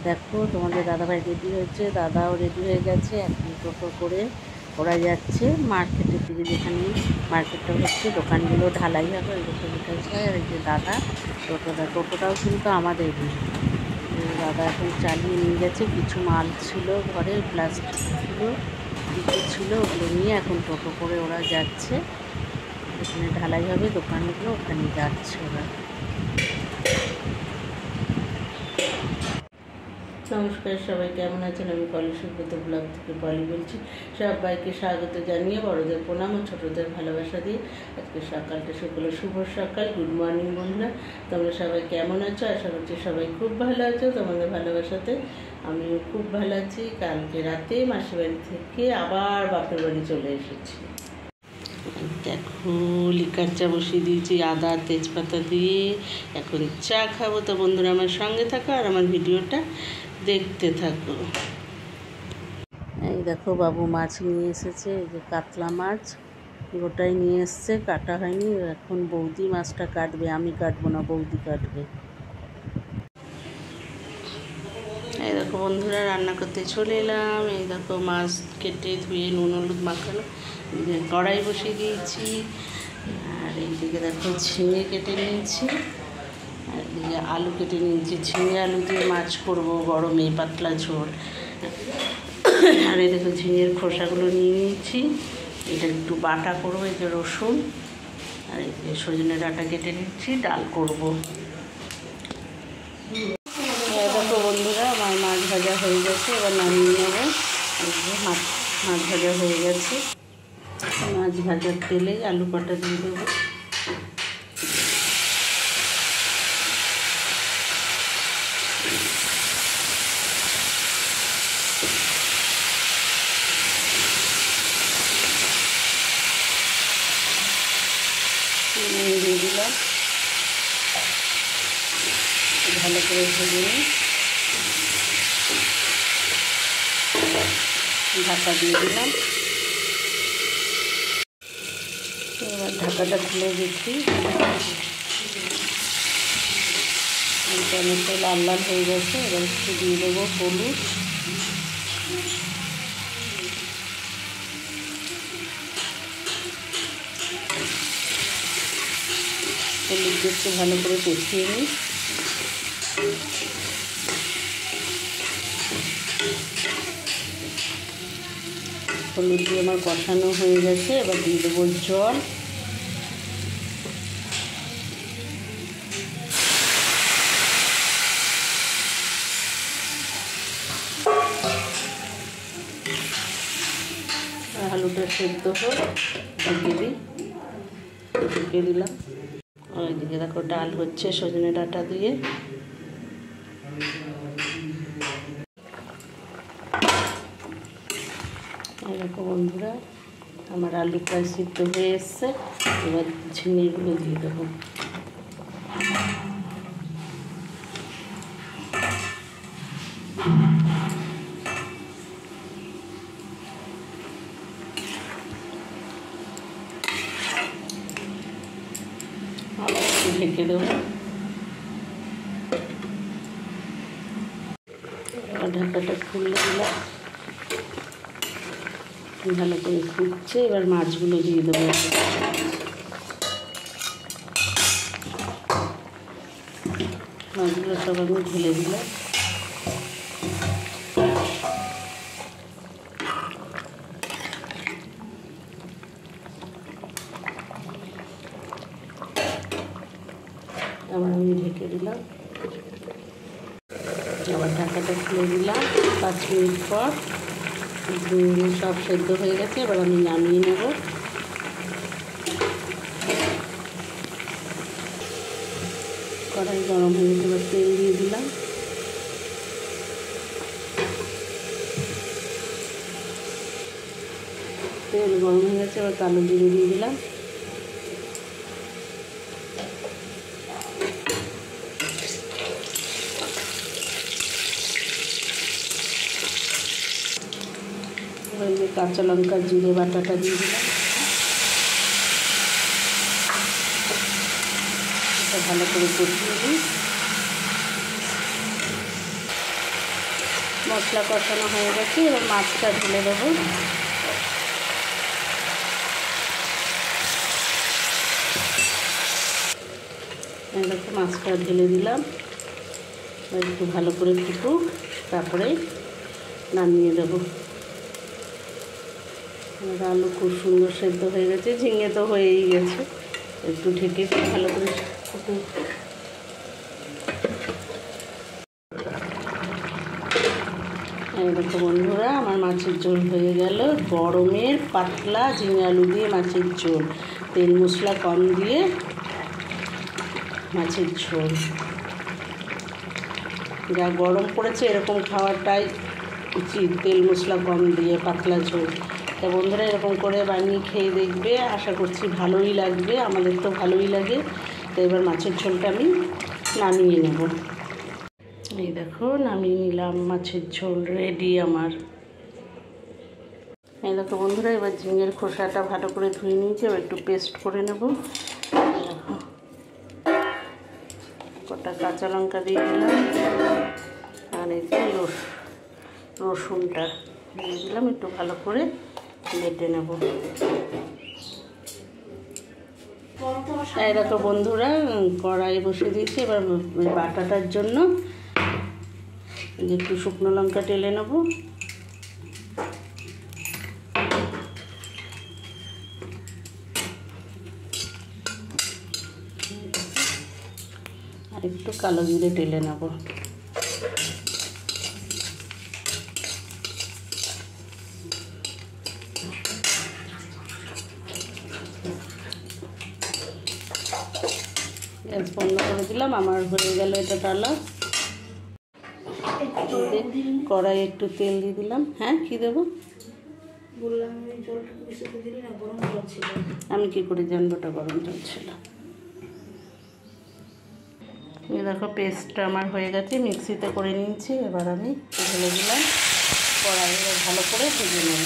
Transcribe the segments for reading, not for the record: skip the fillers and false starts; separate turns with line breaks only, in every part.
দেখো তোমাদের দাদাভাই রেডি হয়েছে, দাদাও রেডি হয়ে গেছে। এখন টোটো করে ওরা যাচ্ছে মার্কেটের দিকে, যেখানে মার্কেটটা হচ্ছে, দোকানগুলো ঢালাই হবে ওই দেখে উঠেছে। আর এই যে দাদা টোটোটাও কিন্তু আমাদেরই। দাদা এখন চালিয়ে নিয়ে গেছে, কিছু মাল ছিল ঘরে, প্লাস্টিকগুলো কিছু ছিল, ওগুলো নিয়ে এখন টোটো করে ওরা যাচ্ছে। এখানে ঢালাই হবে দোকানগুলো, ওখানে যাচ্ছে ওরা। নমস্কার, সবাই কেমন আছেন? আমি পলি সুব্রত ব্লগ থেকে পলি বলছি। সবাইকে স্বাগত জানিয়ে বড়দের প্রণাম ও ছোটদের ভালোবাসা দিয়ে আজকে সকালটা সকলে শুভ সকাল, গুড মর্নিং বন্ধুরা। তোমরা সবাই কেমন আছো? আশা করছি সবাই খুব ভালো আছো। তোমাদের ভালোবাসাতে আমিও খুব ভালো আছি। কালকে রাতে মাসির বাড়ি থেকে আবার বাপের বাড়ি চলে এসেছি। দেখো লিকার চা বসিয়ে দিয়েছি আদা তেজপাতা দিয়ে, এখন চা খাবো। তো বন্ধুরা আমার সঙ্গে থাকো আর আমার ভিডিওটা দেখতে থাকো। এই দেখো বাবু মাছ নিয়ে এসেছে, এই যে কাতলা মাছ গোটাই নিয়ে এসছে, কাটা হয়নি। এখন বৌদি মাছটা কাটবে, আমি কাটবো না, বৌদি কাটবে। এই দেখো বন্ধুরা রান্না করতে চলে এলাম। এই দেখো মাছ কেটে ধুয়ে নুন হলুদ মাখানো, কড়াই বসিয়ে দিয়েছি। আর এইদিকে দেখো ঝিঙে কেটে নিয়েছি, আর এদিকে আলু কেটে নিয়েছি। ঝিঙে আলু দিয়ে মাছ করবো গরমে, পাতলা ঝোল। আর এই দেখো ঝিঙের খোসাগুলো নিয়ে নিয়েছি, এটা একটু বাটা করবো। এই যে রসুন আর এই যে সজনে ডাঁটা কেটে নিচ্ছি, ডাল করবো। দেখো বন্ধুরা আমার মাছ ভাজা হয়ে গেছে, এবার নামিয়ে নেবো। মাছ ভাজা হয়ে গেছে, মাছ ভাজার তেলে আলু কটা দিয়ে দেবো। দিয়ে দিলাম, ভালো করে ভেজে নিই, ঢাকা দিয়ে দিলাম। এবার ঢাকাটা খুলে দিচ্ছি, অনেকটা লাল লাল হয়ে গেছে। এবার একটু দিয়ে দেবো হলুদ, হলুদ একটু ভালো করে কষিয়ে নিই। হলুদ দিয়ে আমার কষানো হয়ে গেছে, এবার দিয়ে দেবো জল। আলুটা সেদ্ধ হোক, ঢেকে দিলাম। ওইদিকে দেখো ডাল হচ্ছে সজনে ডাঁটা দিয়ে। দেখো বন্ধুরা আমার আলু প্রায় সিদ্ধ হয়ে এসছে, এবার ঝিঙেগুলো দিয়ে দেবো। ঢেকে দেবো, ঢাকাটা খুলে দিলাম, ভালো করে ফুটছে। এবার মাছগুলো দিয়ে দেবো, মাছগুলো সব আমি ঢেলে দিলাম। আবার আমি ঢেকে দিলাম, আবার ঢাকাটা খুলে দিলাম। 5 মিনিট পর সব সেদ্ধ হয়ে গেছে, এবার আমি নামিয়ে নেব। কড়াই গরম হয়ে গেছে, এবার তেল দিয়ে দিলাম। তেল গরম হয়ে গেছে, এবার কালো জিরে দিয়ে দিলাম। এবার যে কাঁচা লঙ্কা জিরে বাটাটা দিয়ে দিলাম, এটা ভালো করে কষিয়ে দিই। মশলা কষানো হয়ে গেছে, এবার মাছটা ঢেলে দেবো। দেখো মাছটা ঢেলে দিলাম, একটু ভালো করে ফুটুক, তারপরে নামিয়ে দেবো। আলু খুব সুন্দর সেদ্ধ হয়ে গেছে, ঝিঙে তো হয়েই গেছে, একটু ঢেকে ভালো করে ফুটুক। এই দেখো বন্ধুরা, আমার মাছের ঝোল হয়ে গেল। গরমের পাতলা ঝিঙে আলু দিয়ে মাছের ঝোল, তেল মশলা কম দিয়ে মাছের ঝোল। যা গরম পড়েছে এরকম খাওয়াটাই উচিত, তেল মশলা কম দিয়ে পাতলা ঝোল। তা বন্ধুরা এরকম করে বানিয়ে খেয়ে দেখবে, আশা করছি ভালোই লাগবে, আমাদের তো ভালোই লাগে। তো এবার মাছের ঝোলটা আমি নামিয়ে নেব। এই দেখো নামিয়ে নিলাম, মাছের ঝোল রেডি আমার। এই দেখো বন্ধুরা, এবার ঝিঙের খোসাটা ভালো করে ধুয়ে নিয়েছি, এবার একটু পেস্ট করে নেব। দেখো কটা কাঁচা লঙ্কা দিয়ে দিলাম, আর এই যে রসুনটা দিয়ে দিলাম, একটু ভালো করে বেটে নেব। এই দেখো বন্ধুরা, কড়াই বসিয়ে দিয়েছি, এবার বাটাটার জন্য একটু শুকনো লঙ্কা টেলে নেব। আর একটু কালো জিরে টেলে নেব। গ্যাস বন্ধ করে দিলাম, আমার হয়ে গেল এটা ডালা। কড়াই একটু তেল দিয়ে দিলাম। হ্যাঁ কি দেবো? আমি কি করে জানবো ওটা গরম জল ছিল? এই দেখো পেস্টটা আমার হয়ে গেছে, মিক্সিতে করে নিয়েছি। এবার আমি ঢেলে দিলাম কড়াইয়ে, ভালো করে ভেজে নেব।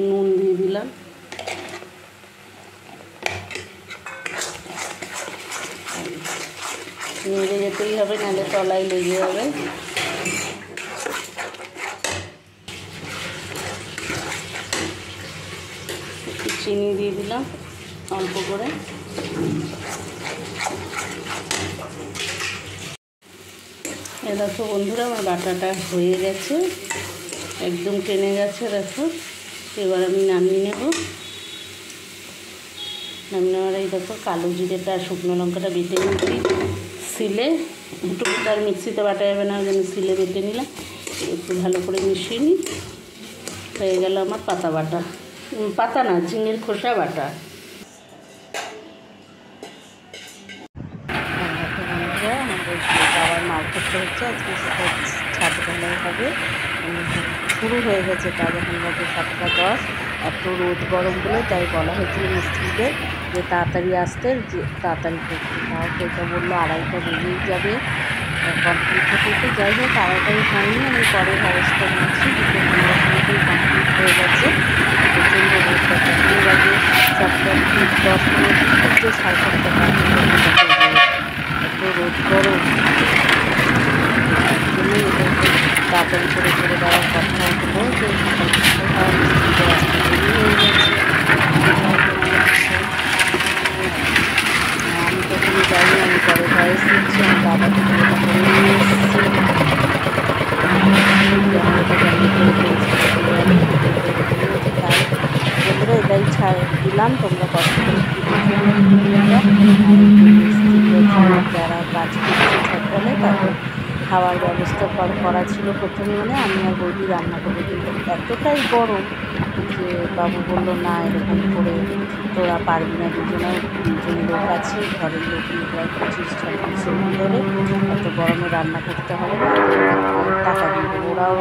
নুন দিয়ে দিলাম, নেড়ে যেতেই হবে, নাহলে তলায় লেগে যাবে। একটু চিনি দিয়ে দিলাম অল্প করে। এ দেখো বন্ধুরা, আমার বাটাটা হয়ে গেছে, একদম টেনে গেছে। দেখো এবার আমি নামিয়ে নেব। নামিয়ে নেওয়ার এই দেখো কালো জিরেটা শুকনো লঙ্কাটা বেটে নিয়েছি শিলে, একটু তার মিক্সিতে বাটা যাবে না, ওই জন্য শিলে বেটে নিলাম। একটু ভালো করে মিশিয়ে নিই, হয়ে গেল আমার পাতা বাটা, পাতা না ঝিঙের খোসা বাটা। আমাদের যাওয়ার মাল করতে হচ্ছে, আজকে ছাদ ঢালাই হবে, শুরু হয়ে গেছে কাজ, এখন বাজে 7:10। এত রোদ গরম বলে তাই বলা হয়েছিল মিস্ত্রিদের যে তাড়াতাড়ি আসতে, যে তাড়াতাড়ি করতে। তাও সেটা বললো 2:30টা বেজেই যাবে কমপ্লিট হতে। যাই হোক তাড়াতাড়ি হয়নি, আমি পরের ব্যবস্থা নিয়েছি, কিন্তু কমপ্লিট হয়ে গেছে। প্রচণ্ড রোদটা কমে বাজে 7:10 যে 7:30 এত রোদ গরম, তাড়াতাড়ি করে করে দেওয়ার কথা হলো যে সকাল মিস্ত্রিদের আসতে দেরি হয়ে গেছে। আমি তখনই যাইনি, আমি পরে ভয়েস দিচ্ছি, আমি বাবা থেকে এটা করে নিয়ে এসেছি। বন্ধুরা এটাই দিলাম, তোমরা কষ্ট করে যারা কাজ করছে ছাত্রালয় তাদের খাওয়ার ব্যবস্থা করা ছিল প্রথমে, মানে আমি আর বৌদি রান্না করে দিল। এতটাই গরম যে বাবু বললো না এরকম করে তোরা পারবি না, দুজন লোক আছে, ঘরের লোক প্রায় 25-26 ধরে, এত গরমে রান্না করতে হবে না, টাকা দিয়ে দেবো। ওরাও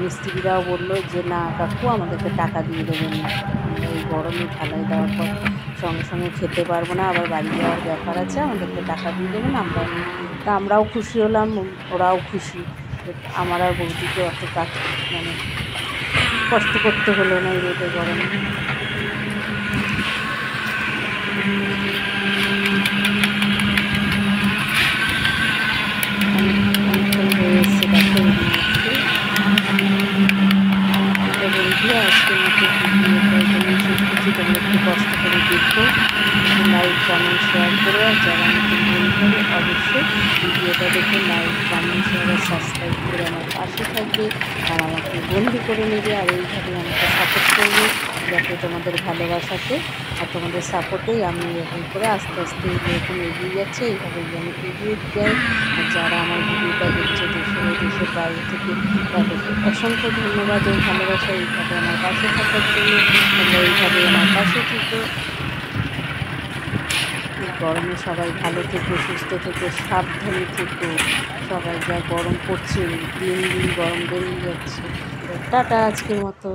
মিস্ত্রিরাও বললো যে না কাকু আমাদেরকে টাকা দিয়ে দেবেন না, আমরা এই গরমে ঢালাই দেওয়ার পর সঙ্গে সঙ্গে খেতে পারবো না, আবার বাড়ি যাওয়ার ব্যাপার আছে, আমাদেরকে টাকা দিয়ে দেবেন। আমরাও খুশি হলাম, ওরাও খুশি। আমার আর বৌদিকে অত কাজ মানে
কষ্ট করতে হলো না এই রোদে গরমে। অনেকক্ষণ হয়ে এসছে, দেখো বন্ধুরা আজকের মতো ভিডিওটা এখানে শেষ করছি। তোমরা একটু কষ্ট করে দেখো, একটু লাইক কমেন্ট শেয়ার করো, আর যারা নতুন বন্ধু অবশ্যই ভিডিওটা দেখে লাইক কমেন্ট শেয়ার আর সাবস্ক্রাইব করে আমার পাশে থাকবে আর আমাকে বন্ধু করে নেবে, আর এইভাবে আমাকে সাপোর্ট করবে, যাতে তোমাদের ভালোবাসাতে আর তোমাদের সাপোর্টেই আমি এরকম করে আস্তে আস্তে এরকম এগিয়ে যাচ্ছে, এইভাবে আমি এগিয়ে যাই। আর যারা আমার ভিডিওটা দেখছে দেশের ও দেশের বাইরে থেকে, তাদেরকে অসংখ্য ধন্যবাদ ও ভালোবাসা এইভাবে আমার পাশে থাকার জন্য। তোমরা এইভাবে আমার পাশে থেকো। গরমে সবাই ভালো থেকো, সুস্থ থেকো, সাবধানে থেকো। সবাই যা গরম পড়ছে, দিন দিন গরম বেড়েই যাচ্ছে। টাটা আজকের মতো।